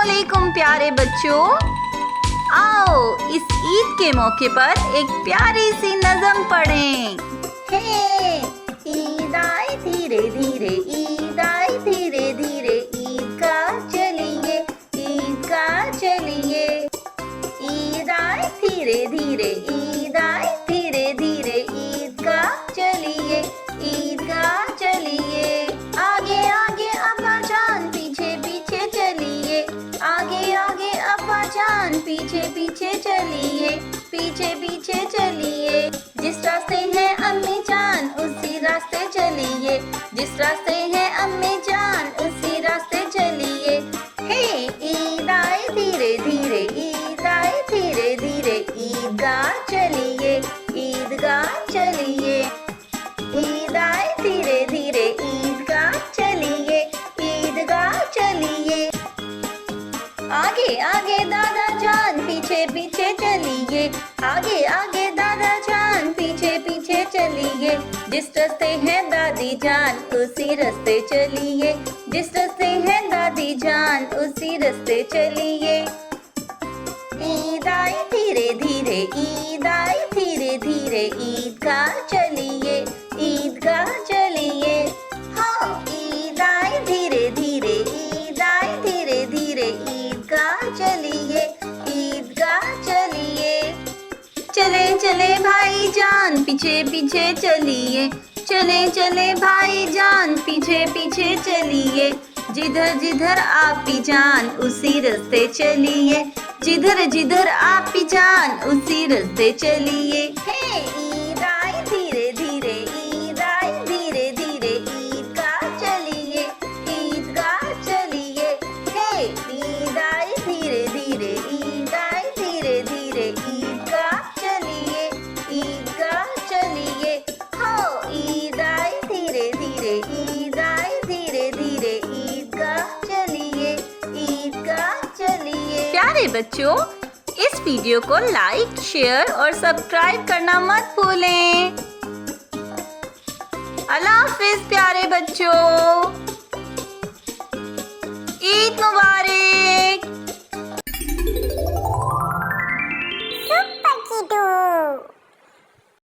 अस्सलामुअलैकुम प्यारे बच्चों, आओ इस ईद के मौके पर एक प्यारी सी नज़म पढ़ें। हे ईद आए धीरे धीरे, ईद आए धीरे धीरे, ईद का चलिए, ईद का चलिए। ईद आए धीरे धीरे, ईद आए धीरे धीरे, ईद का चलिए, ईद का चलिए। आगे आगे अब्बा जान, पीछे पीछे चलिए, आगे आगे अब्बा जान, पीछे पीछे चलिए, पीछे पीछे चलिए। जिस रास्ते है अम्मी जान, उसी रास्ते चलिए, जिस रास्ते है अम्मी जान, उसी रास्ते चलिए। हे ईद आए धीरे धीरे, ईद आए धीरे धीरे, ईदगाह चलिए, ईदगाह चलिए। ईद आए धीरे धीरे, ईदगाह चलिए, ईदगाह चलिए। आगे आगे दादा जान, पीछे पीछे चलिए, आगे आगे दादा जान, पीछे पीछे चलिए। जिस रास्ते है दादी जान, उसी रास्ते चलिए, जिस रास्ते है दादी जान, उसी रास्ते चलिए। ईद आए धीरे धीरे, ईद आए धीरे धीरे, ईदगाह चलिए, ईदगाह चलिए। हाँ ईद आए धीरे धीरे, ईद आए धीरे धीरे, ईदगाह चलिए, ईदगाह चलिए। चले चले भाई जान, पीछे पीछे चलिए, चले चले भाई जान, पीछे पीछे चलिए। जिधर जिधर आप भी जान, उसी रास्ते चलिए, जिधर जिधर आप भी जान, उसी रास्ते चलिए। हे ईद आए धीरे धीरे, ईद आए धीरे धीरे, ईदगाह चलिए, ईदगाह चलिए। हे ईद आए धीरे धीरे, ईद आए धीरे धीरे, ईदगाह चलिए, ईदगाह चलिए। हो ईद आए धीरे धीरे, ईद आए धीरे धीरे, ईदगाह चलिए, ईदगाह चलिए। प्यारे बच्चों, इस वीडियो को लाइक, शेयर और सब्सक्राइब करना मत भूलें। अल्लाह हाफिज़ प्यारे बच्चों।